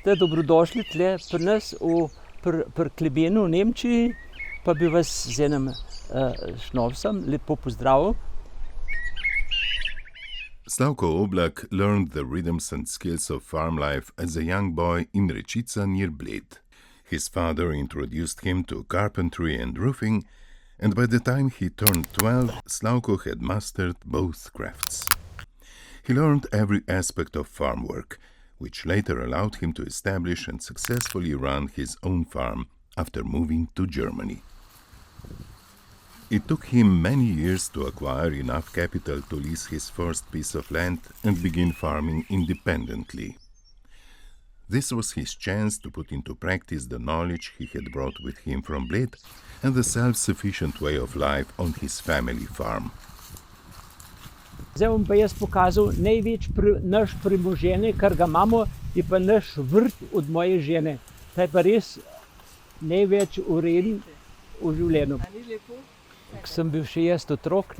ste dobrodošli tle pri nas pri Klebenu v Nemčiji, pa bi vas z enim šnopsom lepo pozdravil. Slavko Oblak learned the rhythms and skills of farm life as a young boy in Rečica near Bled. His father introduced him to carpentry and roofing, and by the time he turned 12, Slavko had mastered both crafts. He learned every aspect of farm work, which later allowed him to establish and successfully run his own farm after moving to Germany. It took him many years to acquire enough capital to lease his first piece of land and begin farming independently. This was his chance to put into practice the knowledge he had brought with him from Bled and the self-sufficient way of life on his family farm. Zdaj bom pa jaz pokazal največ naš premoženje, kar ga imamo, je pa naš vrt od moje žene. Ta je pa res največ ureden v življenju. Ko sem bil še jaz otrok,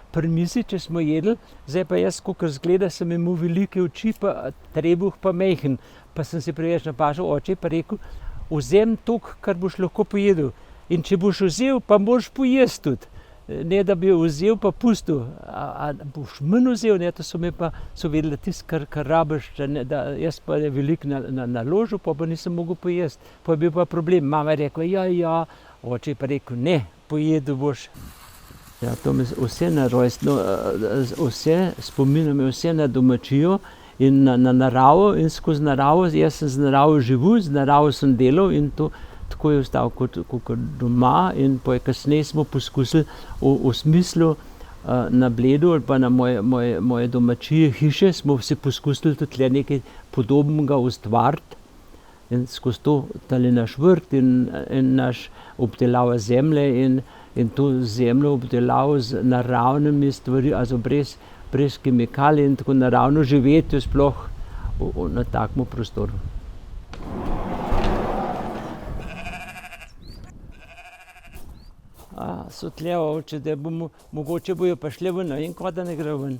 pri mizi, če smo jedli, zdaj pa jaz, kakor zgleda, sem imel velike oči, pa trebuh pa majhen. Pa sem si preveč napažal, oče pa rekel, vzem toliko, kar boš lahko pojedel. In če boš vzel, pa moraš pojesti tudi. Ne, da bi vzel pa pustil. A boš manj vzel, to so me pa vedeli, tisto, kar rabiš, da jaz pa je veliko naložil, pa nisem mogel pojesti. Pa je bil pa problem. Mama je rekla, ja, oče pa rekel, ne, pojedel boš. Ja, to me vse na rojstno, vse spominjam vse na domačijo in na naravo in skozi naravo. Jaz sem z naravo živel, z naravo sem delal in to tako je ostal kot doma. In kasneje smo poskusili v smislu na Bledu ali pa na moje domačije hiše, smo si poskusili tudi nekaj podobnega ustvariti. In skozi to tale naš vrt in naš obdelava zemlje in to zemljo obdelavo z naravnimi stvari, also brez kemikalij in tako naravno živeti sploh na takem prostoru. So tle ovče, da mogoče bojo pa šli ven, in kva da ne gre ven.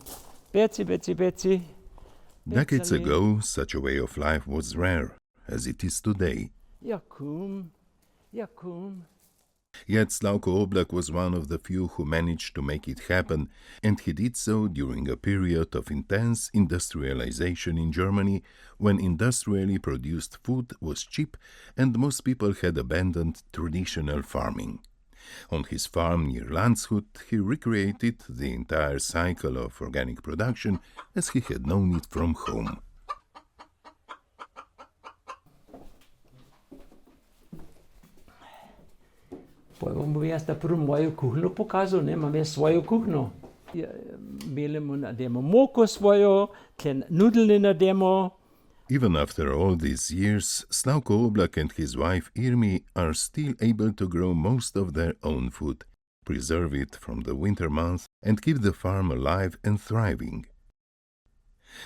Peci. Decades ago, such a way of life was rare, as it is today. Ja, kum. Yet Slavko Oblak was one of the few who managed to make it happen, and he did so during a period of intense industrialization in Germany, when industrially produced food was cheap and most people had abandoned traditional farming. On his farm near Landshut, he recreated the entire cycle of organic production as he had known it from home. Pa vam bom jaz prvo mojo kuhno pokazal, imam jaz svojo kuhno. Belemo nademo moko svojo, tle nudelne nademo. Even after all these years, Slavko Oblak and his wife Irma are still able to grow most of their own food, preserve it from the winter months, and keep the farm alive and thriving.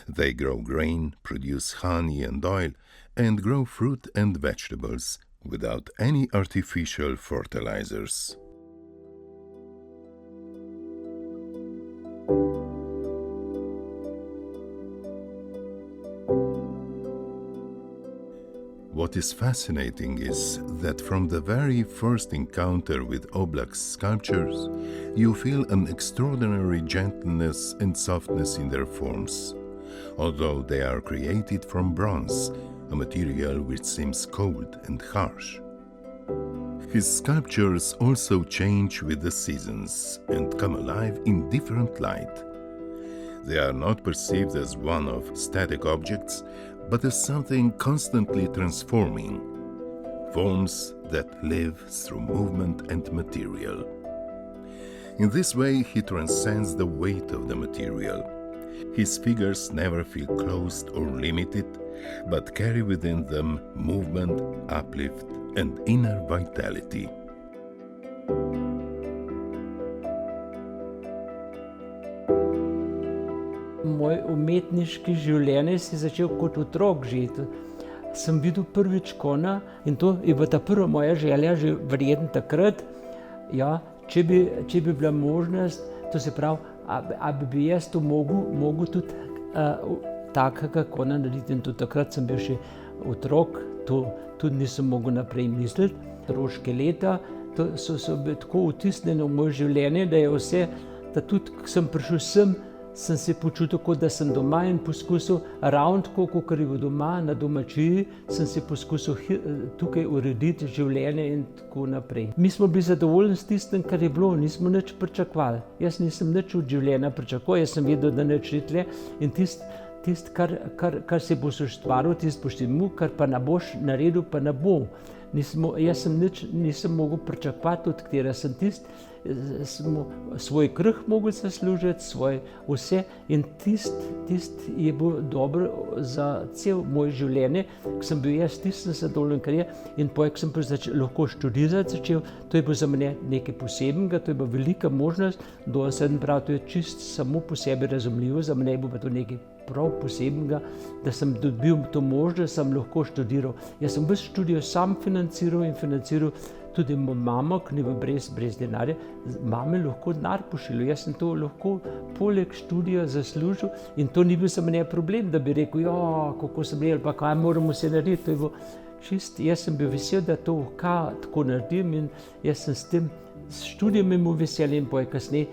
They grow grain, produce honey and oil, and grow fruit and vegetables without any artificial fertilizers. What is fascinating is that from the very first encounter with Oblak's sculptures, you feel an extraordinary gentleness and softness in their forms, although they are created from bronze, a material which seems cold and harsh. His sculptures also change with the seasons and come alive in different light. They are not perceived as one-off static objects, but as something constantly transforming, forms that live through movement and material. In this way, he transcends the weight of the material. His figures never feel closed or limited, but carry within them movement, uplift, and inner vitality. Moj umetniški življenje si začel kot otrok žeti. Sem videl prvič konja in to je bila ta prva moja želja, že verjetno takrat, ja, če bi bila možnost, to se pravi, a bi jaz to mogel tudi takega konja narediti. In tudi takrat sem bil še otrok, to tudi nisem mogel naprej misliti. Otroške leta so bili tako vtisnjene v moje življenje, da je vse, da tudi, ko sem prišel sem se počutil, kot da sem doma in poskusil ravno tako, kot je bil doma, na domačiji, sem se poskusil tukaj urediti življenje in tako naprej. Mi smo bili zadovoljni s tistim, kar je bilo, nismo nič pričakovali. Jaz nisem nič od življenja pričakoval, jaz sem vedel, da nič ni tle in kar si boš ustvaril, tisto boš imel, kar pa ne boš naredil, pa ne bo. Jaz nisem mogel pričakovati, od katera sem smo svoj krh mogli zaslužiti, svoj vse in tist je bil dobro za cel moj življenje, ko sem bil jaz tistem zadovoljen, kar je. In potem, ko sem lahko študirati začel, to je bilo za mene nekaj posebnega, to je bila velika možnost, do sedem prav, to je čist samo po sebi razumljivo, za mene je bilo pa to nekaj prav posebnega, da sem dobil to možnost, da sem lahko študiral. Jaz sem ves študijo sam financiral in financiral tudi mamo, ki ni brez denarja, mame lahko denar pošiljal. Jaz sem to lahko poleg študija zaslužil in to ni bil za mene problem, da bi rekel, kako sem rekel, pa kaj moramo se narediti. To je bilo čist, jaz sem bil vesel, da to tako naredim in jaz sem s tem študijem imel veselje in potem kasneje.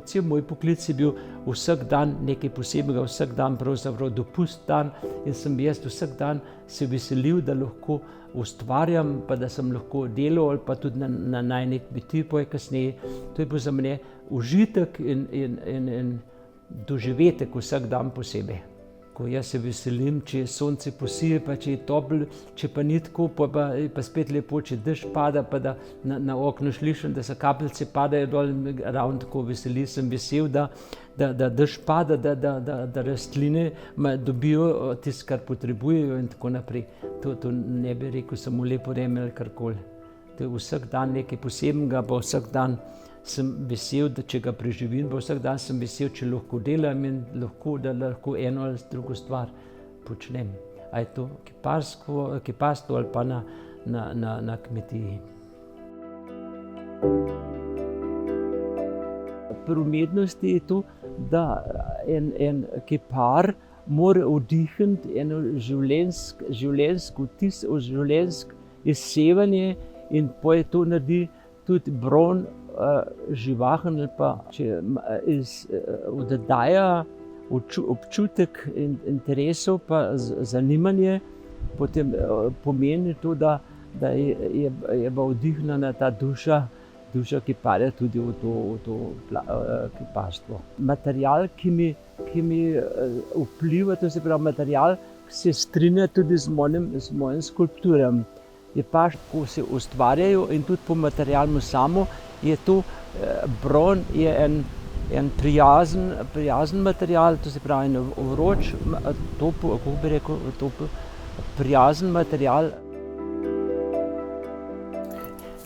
Cel moj poklic je bil vsak dan nekaj posebnega, vsak dan pravzaprav dopust dan in sem jaz vsak dan se veselil, da lahko ustvarjam, pa da sem lahko delal ali pa tudi na najnek kmetiji potem kasneje. To je bil za mene užitek in doživetek vsak dan posebej. Ko jaz se veselim, če sonce posije, pa če je toplo, če pa ni tako, pa spet lepo, če dež pada, pa da na okno slišim, da se kapljice padajo dol, ravno tako sem vesel, da dež pada, da rastline dobijo tisto, kar potrebujejo in tako naprej. To ne bi rekel samo lepo vreme ali karkoli. To je vsak dan nekaj posebnega, pa vsak dan sem vesel, da če ga preživim, pa vsak dan sem vesel, če lahko delam in da lahko eno ali drugo stvar počnem. A je to kiparstvo ali pa na kmetiji. Pri umetnosti je to, da en kipar mora vdihniti eno življenjsko vtis, življenjsko izsevanje in potem to naredi tudi bron živahen ali pa če oddaja občutek interesov pa zanimanje, potem pomeni to, da je vdihnjena ta duša kiparja tudi v to kiparstvo. Material, ki mi vpliva, to se pravi material, ki se strinja tudi z mojim skulpturam. Je pa, ko se ustvarjajo in tudi po materialu samo, je to bron, je en prijazen material, to se pravi en vroč, kako bi rekel, prijazen material.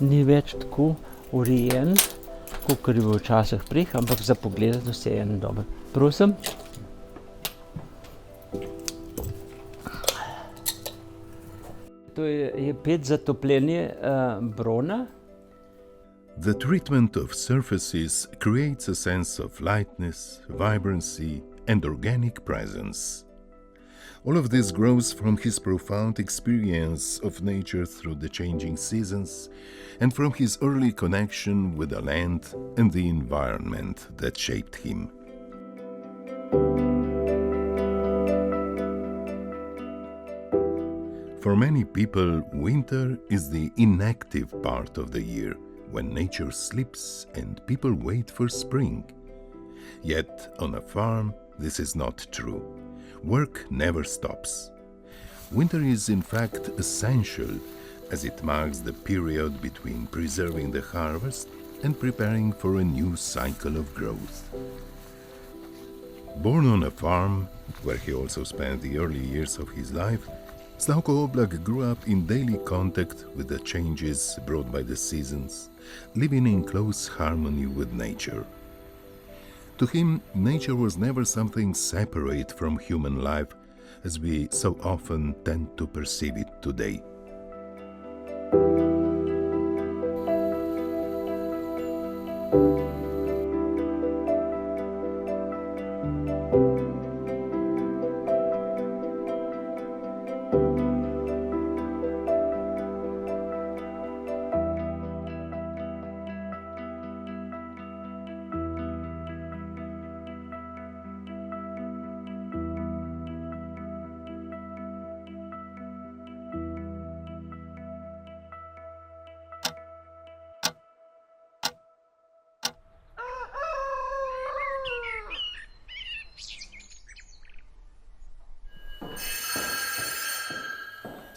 Ni več tako urejen, kot je bil včasih prej, ampak za pogledati vse je en dobro. Prosim. To je pet za topljenje brona. The treatment of surfaces creates a sense of lightness, vibrancy, and organic presence. All of this grows from his profound experience of nature through the changing seasons and from his early connection with the land and the environment that shaped him. For many people, winter is the inactive part of the year, when nature sleeps and people wait for spring. Yet, on a farm, this is not true. Work never stops. Winter is in fact essential, as it marks the period between preserving the harvest and preparing for a new cycle of growth. Born on a farm, where he also spent the early years of his life, Slavko Oblak grew up in daily contact with the changes brought by the seasons, living in close harmony with nature. To him, nature was never something separate from human life, as we so often tend to perceive it today.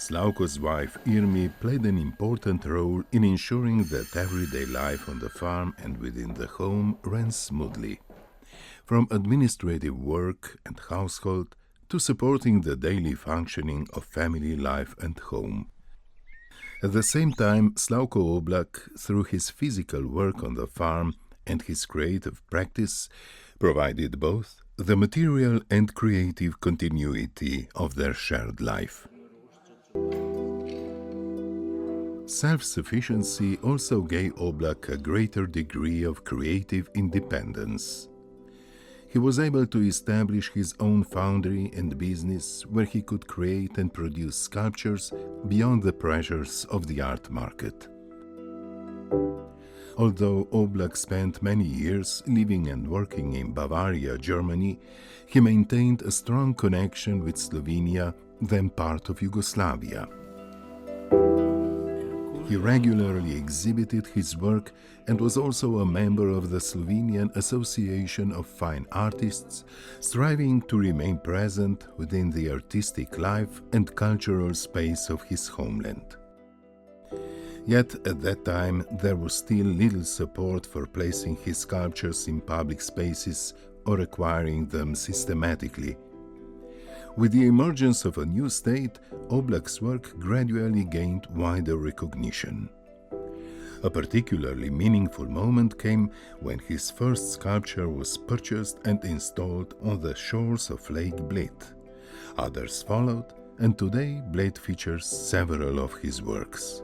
Slavko's wife Irma played an important role in ensuring that everyday life on the farm and within the home ran smoothly, from administrative work and household to supporting the daily functioning of family life and home. At the same time, Slavko Oblak, through his physical work on the farm and his creative practice, provided both the material and creative continuity of their shared life. Self-sufficiency also gave Oblak a greater degree of creative independence. He was able to establish his own foundry and business where he could create and produce sculptures beyond the pressures of the art market. Although Oblak spent many years living and working in Bavaria, Germany, he maintained a strong connection with Slovenia, then part of Yugoslavia. He regularly exhibited his work and was also a member of the Slovenian Association of Fine Artists, striving to remain present within the artistic life and cultural space of his homeland. Yet at that time there was still little support for placing his sculptures in public spaces or acquiring them systematically. With the emergence of a new state, Oblak's work gradually gained wider recognition. A particularly meaningful moment came when his first sculpture was purchased and installed on the shores of Lake Bled. Others followed, and today Bled features several of his works.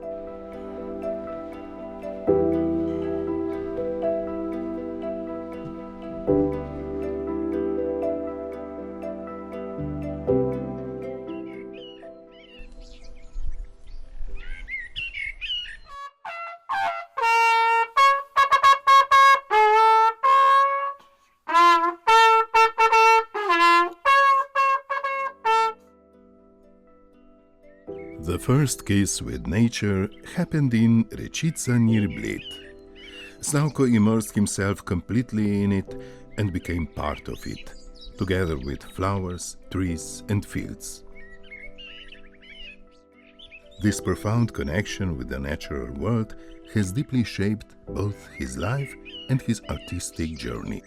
The first kiss with nature happened in Rečica near Bled. Slavko immersed himself completely in it and became part of it, together with flowers, trees and fields. This profound connection with the natural world has deeply shaped both his life and his artistic journey.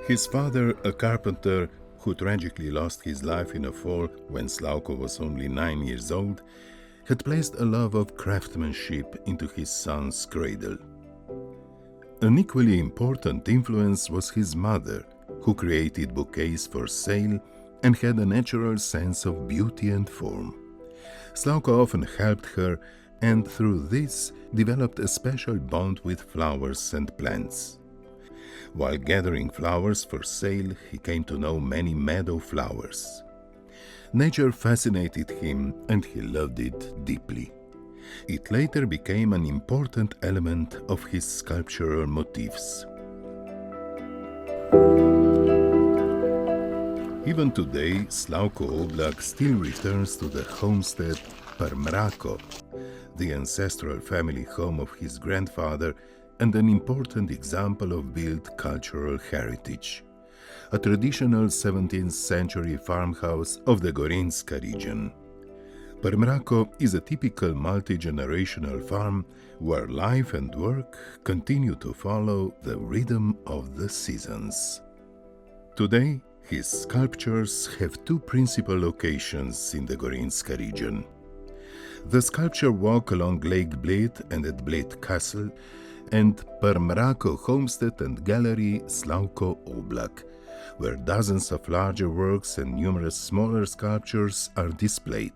His father, a carpenter who tragically lost his life in a fall when Slavko was only 9 years old, had placed a love of craftsmanship into his son's cradle. An equally important influence was his mother, who created bouquets for sale and had a natural sense of beauty and form. Slavko often helped her and through this developed a special bond with flowers and plants. While gathering flowers for sale, he came to know many meadow flowers. Nature fascinated him and he loved it deeply. It later became an important element of his sculptural motifs. Even today, Slavko Oblak still returns to the homestead Mrako, the ancestral family home of his grandfather and an important example of built cultural heritage. A traditional 17th century farmhouse of the Gorinska region. Mrako is a typical multi-generational farm where life and work continue to follow the rhythm of the seasons. Today, his sculptures have two principal locations in the Gorinska region. The sculpture walk along Lake Bled and at Bled Castle, and Mrako Homestead and Gallery Slavko Oblak, where dozens of larger works and numerous smaller sculptures are displayed.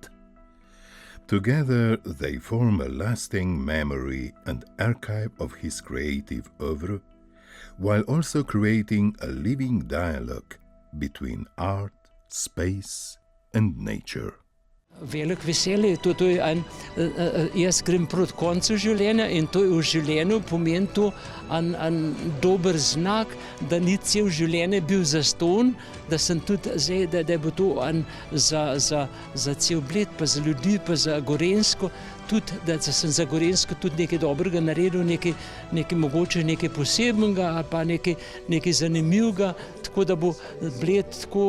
Together they form a lasting memory and archive of his creative oeuvre, while also creating a living dialogue between art, space and nature. Velik veselje, to je jaz grem proti koncu življenja in to je v življenju pomeni to en dober znak, da ni cel življenje bil zastonj, da sem tudi zdaj, da bo to za cel Bled, pa za ljudi, pa za Gorenjsko, tudi, da sem za Gorenjsko tudi nekaj dobrega naredil, nekaj mogoče nekaj posebnega ali pa nekaj zanimivega, tako da bo Bled tako,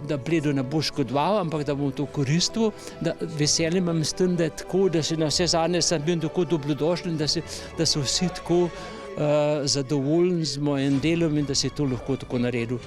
da Bledu ne bo škodoval, ampak da bom to koristil, da veselje imam s tem, da je tako, da se na vse zadnje sem bil tako dobrodošli in da so vsi tako zadovoljni z mojim delom in da se je to lahko tako naredil.